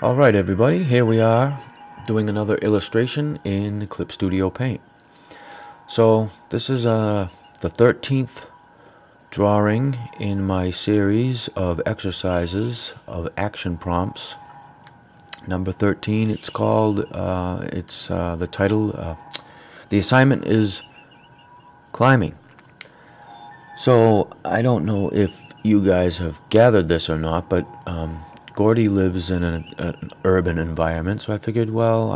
Alright everybody, here we are doing another illustration in Clip Studio Paint. So this is the 13th drawing in my series of exercises of action prompts. Number 13, it's called, the title, the assignment is climbing. So I don't know if you guys have gathered this or not, but Goardie lives in an urban environment, so I figured, well,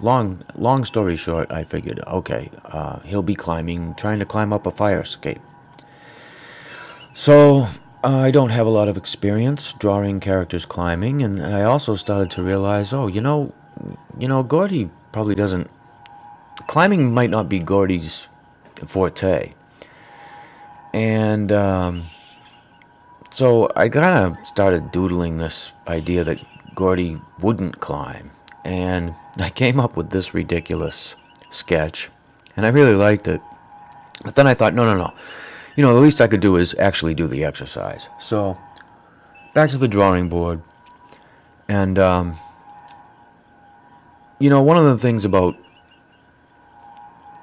long story short, I figured, okay, he'll be trying to climb up a fire escape. So I don't have a lot of experience drawing characters climbing, and I also started to realize, Goardie probably doesn't. Climbing might not be Goardie's forte, and so I kind of started doodling this idea that Goardie wouldn't climb, and I came up with this ridiculous sketch, and I really liked it. But then I thought, no. The least I could do is actually do the exercise. So back to the drawing board, and one of the things about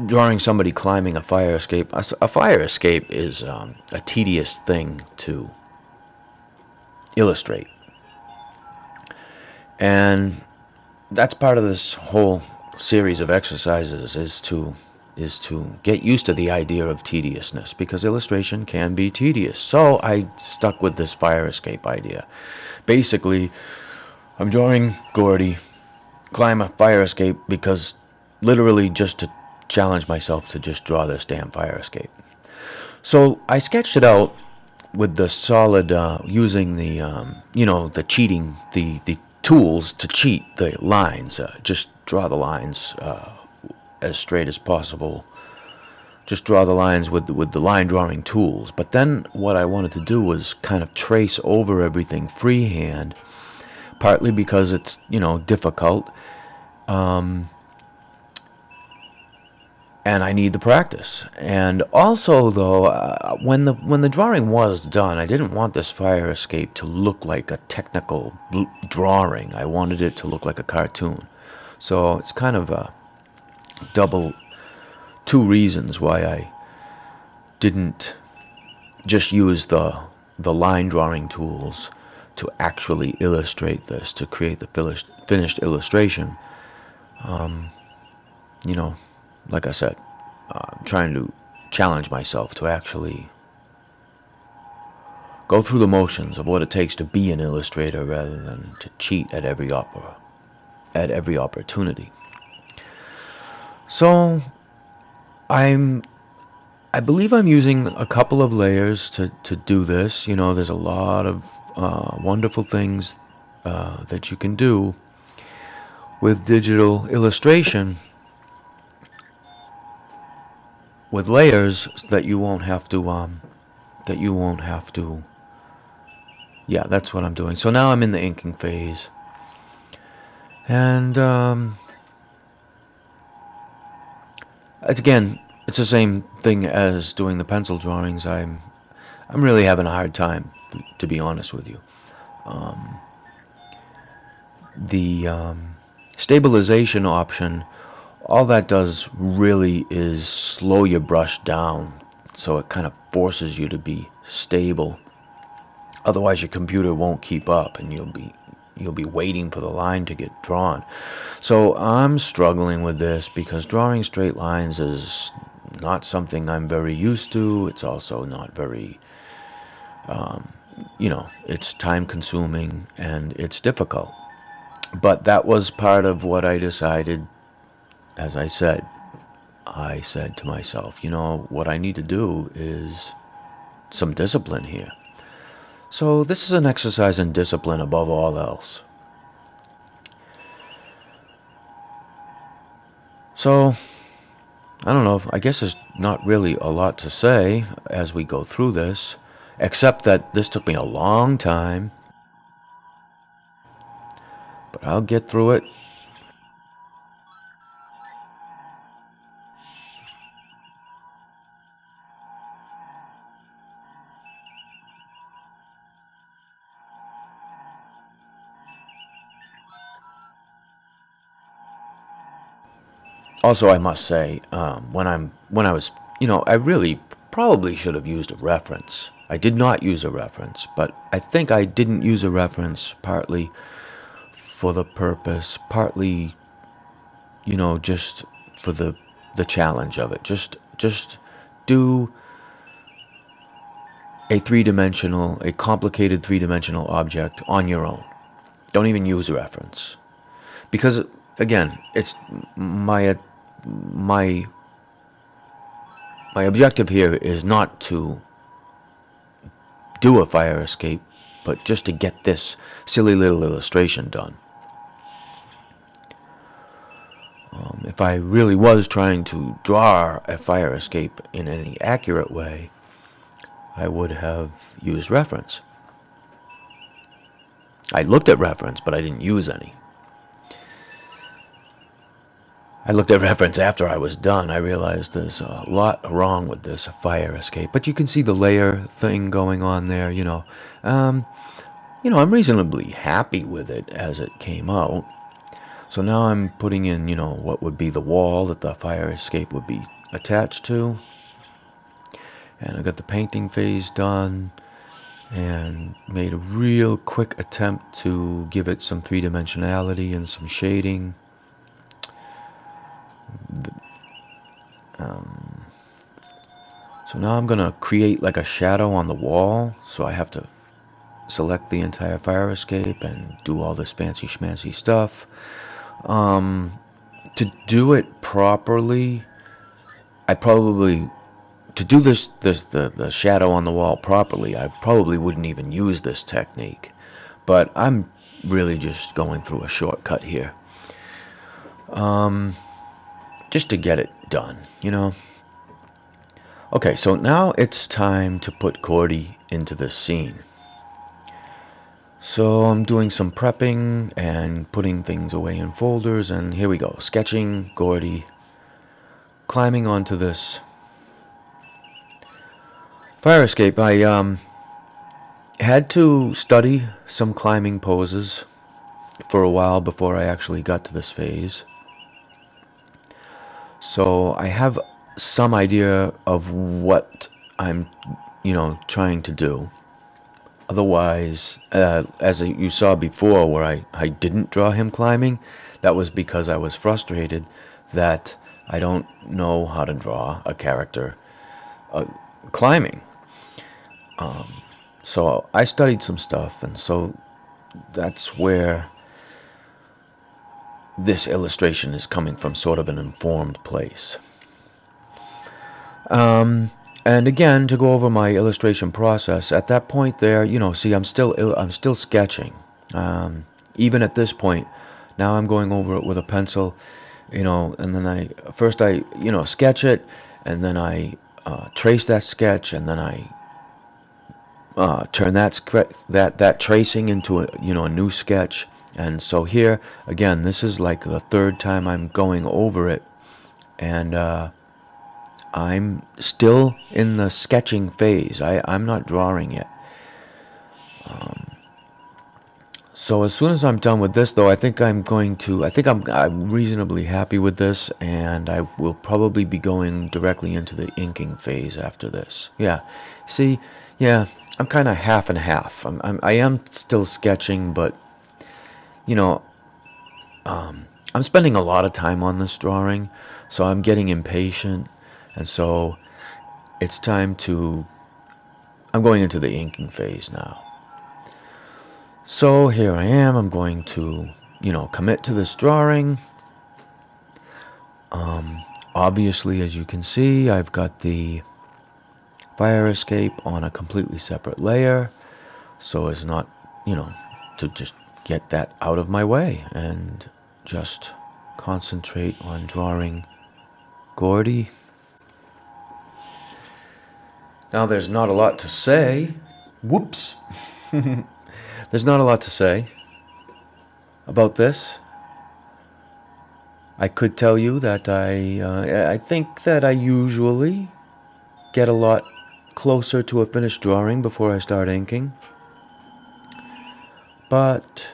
drawing somebody climbing a fire escape, a fire escape is a tedious thing to illustrate. And that's part of this whole series of exercises is to get used to the idea of tediousness, because illustration can be tedious. So I stuck with this fire escape idea. Basically, I'm drawing Goardie climb a fire escape because literally just to challenge myself to just draw this damn fire escape. So I sketched it out with the solid, using the, the cheating, the tools to cheat the lines. Just draw the lines as straight as possible. Just draw the lines with the line drawing tools. But then what I wanted to do was kind of trace over everything freehand, partly because it's, difficult. And I need the practice. And also, though, when the drawing was done, I didn't want this fire escape to look like a technical drawing. I wanted it to look like a cartoon. So it's kind of a two reasons why I didn't just use the line drawing tools to actually illustrate this, to create the finished illustration. Like I said, I'm trying to challenge myself to actually go through the motions of what it takes to be an illustrator rather than to cheat at every opportunity. So I believe I'm using a couple of layers to do this. There's a lot of wonderful things that you can do with digital illustration, with layers that you won't have to yeah, that's what I'm doing. So now I'm in the inking phase, and it's the same thing as doing the pencil drawings. I'm really having a hard time, to be honest with you. The stabilization option, all that does really is slow your brush down, so it kind of forces you to be stable. Otherwise your computer won't keep up, and you'll be waiting for the line to get drawn. So I'm struggling with this because drawing straight lines is not something I'm very used to. It's also not very it's time consuming and it's difficult. But that was part of what I decided. As I said to myself, what I need to do is some discipline here. So this is an exercise in discipline above all else. So, I don't know, I guess there's not really a lot to say as we go through this, except that this took me a long time, but I'll get through it. Also, I must say, when I was, I really probably should have used a reference. I did not use a reference, but I think I didn't use a reference partly for the purpose, partly, just for the challenge of it. Just do a complicated three-dimensional object on your own. Don't even use a reference. Because again, it's my my objective here is not to do a fire escape, but just to get this silly little illustration done. If I really was trying to draw a fire escape in any accurate way, I would have used reference. I looked at reference, but I didn't use any. I looked at reference after I was done. I realized there's a lot wrong with this fire escape. But you can see the layer thing going on there, I'm reasonably happy with it as it came out. So now I'm putting in, what would be the wall that the fire escape would be attached to. And I got the painting phase done and made a real quick attempt to give it some three-dimensionality and some shading. So now I'm going to create like a shadow on the wall. So I have to select the entire fire escape and do all this fancy schmancy stuff. To do it properly, to do the shadow on the wall properly, I probably wouldn't even use this technique. But I'm really just going through a shortcut here. Just to get it done, Okay, so now it's time to put Goardie into this scene. So I'm doing some prepping and putting things away in folders, and here we go. Sketching Goardie, climbing onto this fire escape. I had to study some climbing poses for a while before I actually got to this phase. So I have some idea of what I'm, trying to do. Otherwise, as you saw before where I didn't draw him climbing, that was because I was frustrated that I don't know how to draw a character climbing. So I studied some stuff, and so that's where this illustration is coming from, sort of an informed place. And again, to go over my illustration process, at that point there, see, I'm still sketching. Even at this point, now I'm going over it with a pencil, and then I sketch it, and then I trace that sketch, and then I turn that tracing into a new sketch. And so here again, this is like the third time I'm going over it, and I'm still in the sketching phase. I'm not drawing yet. So as soon as I'm done with this, though, I think I'm reasonably happy with this, and I will probably be going directly into the inking phase after this. Yeah, see, yeah, I'm kind of half and half. I am still sketching, but I'm spending a lot of time on this drawing, so I'm getting impatient. And so it's time I'm going into the inking phase now. So here I am. I'm going to, commit to this drawing. Obviously, as you can see, I've got the fire escape on a completely separate layer, so as not, to just get that out of my way and just concentrate on drawing Goardie. Now, there's not a lot to say. Whoops. There's not a lot to say about this. I could tell you that I think that I usually get a lot closer to a finished drawing before I start inking. But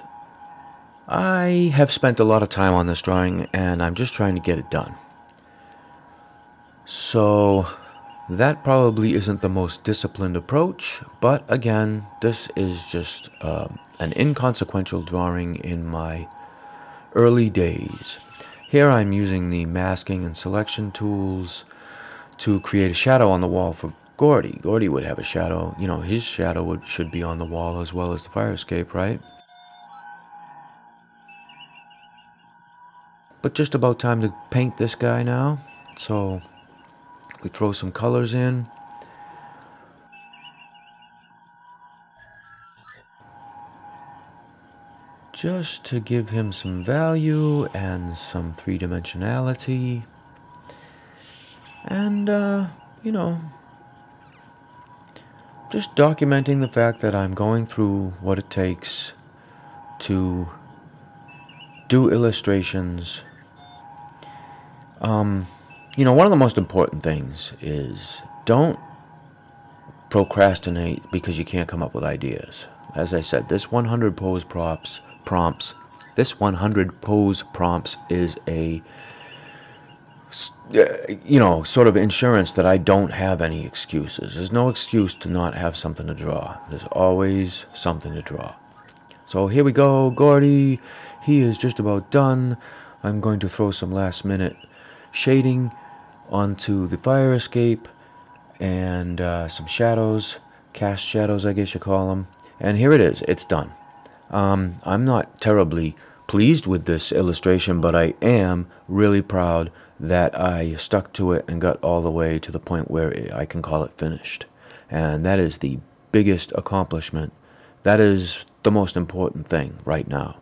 I have spent a lot of time on this drawing, and I'm just trying to get it done. So that probably isn't the most disciplined approach, but again, this is just an inconsequential drawing in my early days. Here I'm using the masking and selection tools to create a shadow on the wall for Goardie. Goardie would have a shadow, his shadow should be on the wall as well as the fire escape, right? But just about time to paint this guy now. So we throw some colors in. Just to give him some value and some three-dimensionality. And, just documenting the fact that I'm going through what it takes to do illustrations. One of the most important things is don't procrastinate because you can't come up with ideas. As I said, this 100 pose prompts, this 100 pose prompts is a sort of insurance that I don't have any excuses. There's no excuse to not have something to draw. There's always something to draw. So here we go, Goardie. He is just about done. I'm going to throw some last minute shading onto the fire escape and some shadows, cast shadows I guess you call them. And here it is, it's done. I'm not terribly pleased with this illustration, but I am really proud that I stuck to it and got all the way to the point where I can call it finished. And that is the biggest accomplishment. That is the most important thing right now.